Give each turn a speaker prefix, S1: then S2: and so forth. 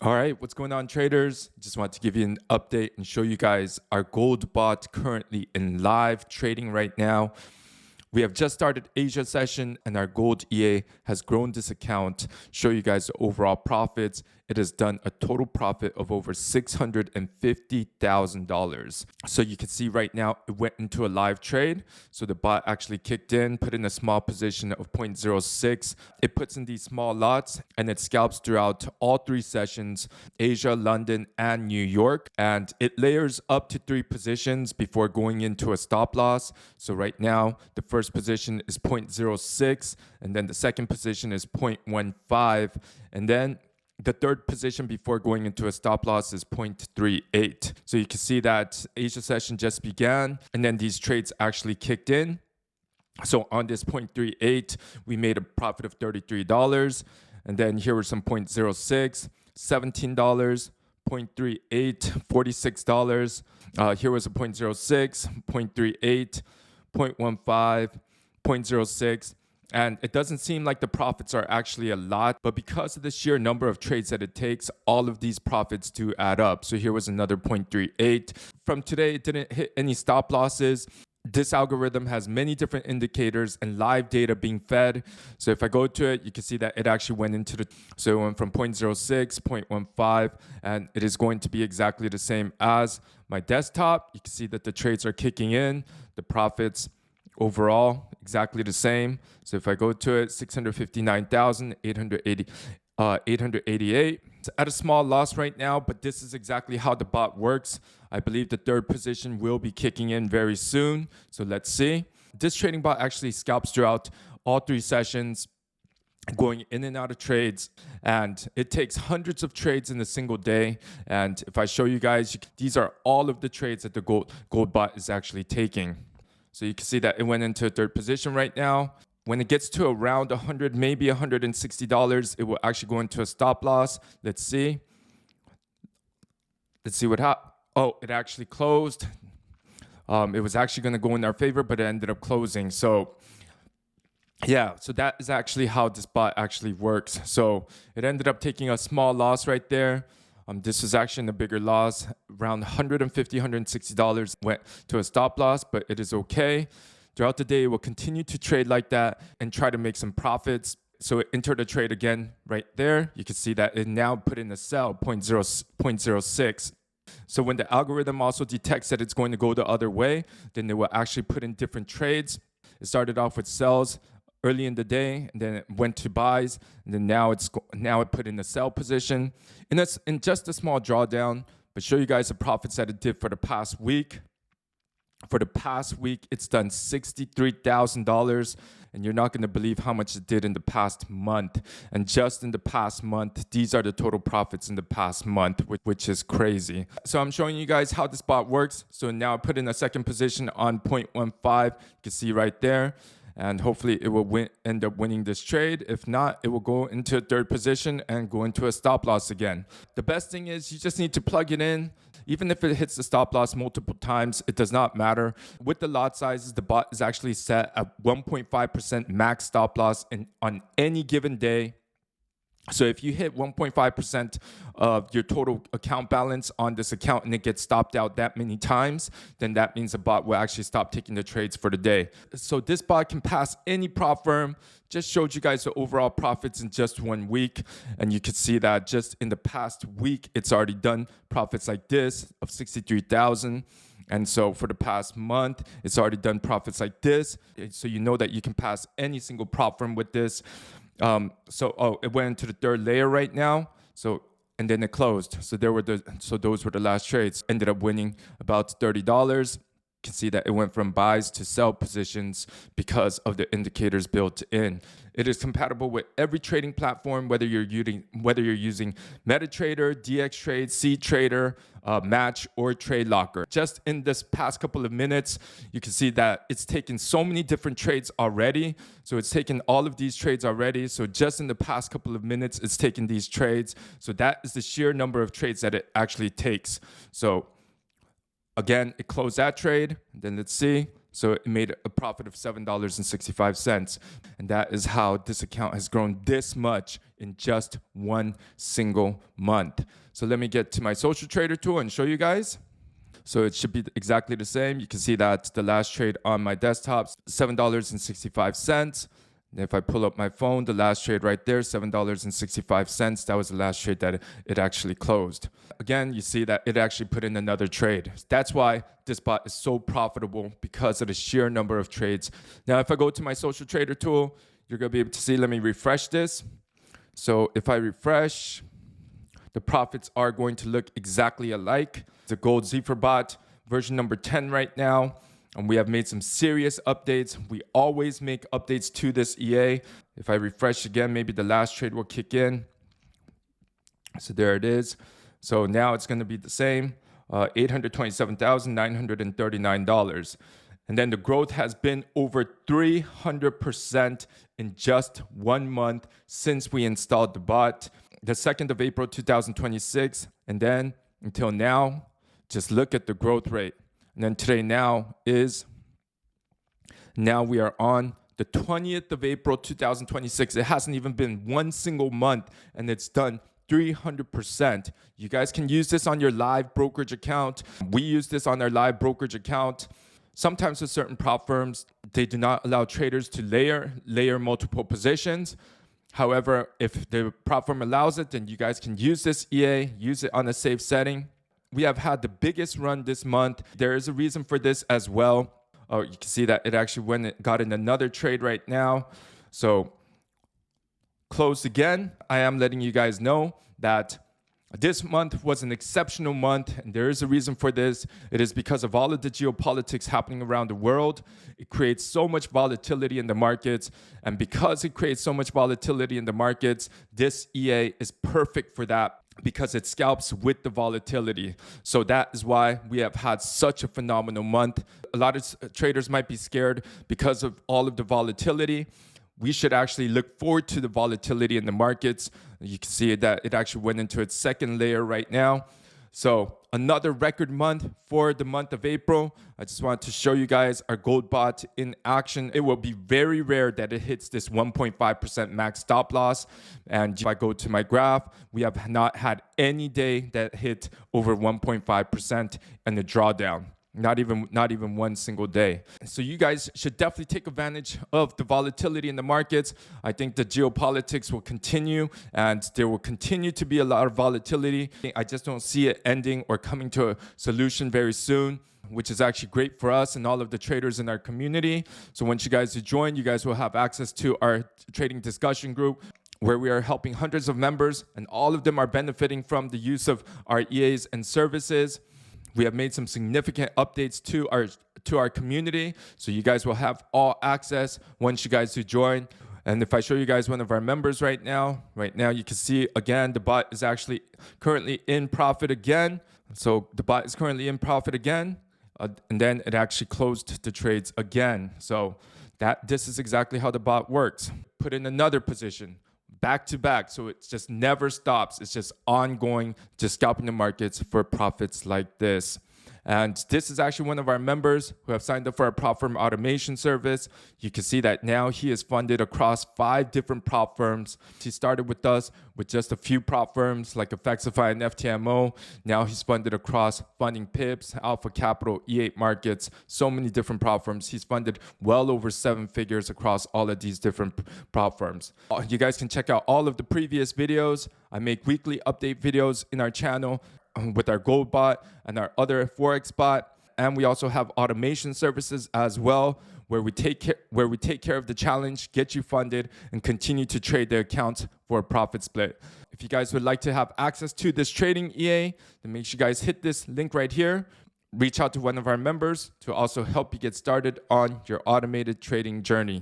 S1: All right, what's going on, traders? Just want to give you an update and show you guys our gold bot currently in live trading right now. We have just started Asia session and our gold EA has grown this account. Show you guys the overall profits. It has done a total profit of over $650,000. So you can see right now it went into a live trade. So the bot actually kicked in, put in a small position of 0.06. It puts in these small lots and it scalps throughout all three sessions, Asia, London, and New York. And it layers up to 3 positions before going into a stop loss. So right now, the first position is 0.06, and then the second position is 0.15, and then the third position before going into a stop loss is 0.38. So you can see that Asia session just began, and then these trades actually kicked in. So on this 0.38, we made a profit of $33, and then here were some 0.06, $17, 0.38, $46. Here was a 0.06, 0.38, 0.15, 0.06. And it doesn't seem like the profits are actually a lot, but because of the sheer number of trades that it takes, all of these profits do add up. So here was another 0.38. From today, it didn't hit any stop losses. This algorithm has many different indicators and live data being fed. So if I go to it, you can see that it actually went into so it went from 0.06, 0.15, and it is going to be exactly the same as my desktop. You can see that the trades are kicking in, the profits overall exactly the same. So if I go to it, 659,888. It's at a small loss right now, but this is exactly how the bot works. I believe the third position will be kicking in very soon. So let's see. This trading bot actually scalps throughout all 3 sessions, going in and out of trades, and it takes hundreds of trades in a single day. And if I show you guys, these are all of the trades that the gold bot is actually taking. So you can see that it went into a third position right now. When it gets to around 100, maybe $160, it will actually go into a stop loss. Let's see. Let's see what happened. Oh, it actually closed. It was actually going to go in our favor, but it ended up closing. So yeah, so that is actually how this bot actually works. So it ended up taking a small loss right there. This was actually a bigger loss, around $150, $160 went to a stop loss, but it is okay. Throughout the day, it will continue to trade like that and try to make some profits. So it entered a trade again right there. You can see that it now put in a sell, 0.06. So when the algorithm also detects that it's going to go the other way, then it will actually put in different trades. It started off with sells early in the day, and then it went to buys, and then now it put in a sell position. And that's in just a small drawdown, but show you guys the profits that it did for the past week. For the past week, it's done $63,000, and you're not going to believe how much it did in the past month. And just in the past month, these are the total profits in the past month, which is crazy. So I'm showing you guys how this bot works. So now I put in a second position on 0.15. You can see right there. And hopefully it will end up winning this trade. If not, it will go into a third position and go into a stop loss again. The best thing is you just need to plug it in. Even if it hits the stop loss multiple times, it does not matter. With the lot sizes, the bot is actually set at 1.5% max stop loss on any given day. So if you hit 1.5% of your total account balance on this account and it gets stopped out that many times, then that means the bot will actually stop taking the trades for the day. So this bot can pass any prop firm. Just showed you guys the overall profits in just 1 week. And you can see that just in the past week, it's already done profits like this of 63,000. And so for the past month, it's already done profits like this. So you know that you can pass any single prop firm with this. It went into the third layer right now. And then it closed. So those were the last trades. Ended up winning about $30. You can see that it went from buys to sell positions because of the indicators built in. It is compatible with every trading platform, whether you're using MetaTrader, DXTrade, CTrader, Match, or TradeLocker. Just in this past couple of minutes, you can see that it's taken so many different trades already. So it's taken all of these trades already. So just in the past couple of minutes, it's taken these trades. So that is the sheer number of trades that it actually takes. So again, it closed that trade. Then let's see. So it made a profit of $7.65. And that is how this account has grown this much in just one single month. So let me get to my social trader tool and show you guys. So it should be exactly the same. You can see that the last trade on my desktop, $7.65. And if I pull up my phone, the last trade right there, $7.65. That was the last trade that it actually closed. Again, you see that it actually put in another trade. That's why this bot is so profitable, because of the sheer number of trades. Now, if I go to my social trader tool, you're going to be able to see, let me refresh this. So if I refresh, the profits are going to look exactly alike. The Gold Zephyr bot version number 10 right now. And we have made some serious updates. We always make updates to this EA. If I refresh again, maybe the last trade will kick in. So there it is. So now it's going to be the same, $827,939. And then the growth has been over 300% in just 1 month since we installed the bot, the 2nd of April, 2026. And then until now, just look at the growth rate. And then today now we are on the 20th of April, 2026. It hasn't even been one single month, and it's done 300%. You guys can use this on your live brokerage account. We use this on our live brokerage account. Sometimes with certain prop firms, they do not allow traders to layer multiple positions. However, if the prop firm allows it, then you guys can use this EA, use it on a safe setting. We have had the biggest run this month. There is a reason for this as well. Oh, you can see that it actually got in another trade right now. So closed again. I am letting you guys know that this month was an exceptional month, and there is a reason for this. It is because of all of the geopolitics happening around the world. It creates so much volatility in the markets, and because it creates so much volatility in the markets, this EA is perfect for that, because it scalps with the volatility. So that is why we have had such a phenomenal month. A lot of traders might be scared because of all of the volatility. We should actually look forward to the volatility in the markets. You can see that it actually went into its second layer right now. So another record month for the month of April. I just wanted to show you guys our gold bot in action. It will be very rare that it hits this 1.5% max stop loss. And if I go to my graph, we have not had any day that hit over 1.5% in the drawdown. Not even one single day. So you guys should definitely take advantage of the volatility in the markets. I think the geopolitics will continue, and there will continue to be a lot of volatility. I just don't see it ending or coming to a solution very soon, which is actually great for us and all of the traders in our community. So once you guys join, you guys will have access to our trading discussion group, where we are helping hundreds of members, and all of them are benefiting from the use of our EAs and services. We have made some significant updates to our community, so you guys will have all access once you guys do join. And if I show you guys one of our members right now you can see again the bot is actually currently in profit again. So the bot is currently in profit again, and then it actually closed the trades again. So this is exactly how the bot works. Put in another position, back to back, so it just never stops. It's just ongoing, just scalping the markets for profits like this. And this is actually one of our members who have signed up for our prop firm automation service. You can see that now he is funded across 5 different prop firms. He started with us with just a few prop firms like Effexify and FTMO. Now he's funded across Funding Pips, Alpha Capital, E8 Markets, so many different prop firms. He's funded well over 7 figures across all of these different prop firms. You guys can check out all of the previous videos. I make weekly update videos in our channel with our gold bot and our other Forex bot. And we also have automation services as well, where we take care of the challenge, get you funded, and continue to trade the accounts for a profit split. If you guys would like to have access to this trading EA, then make sure you guys hit this link right here. Reach out to one of our members to also help you get started on your automated trading journey.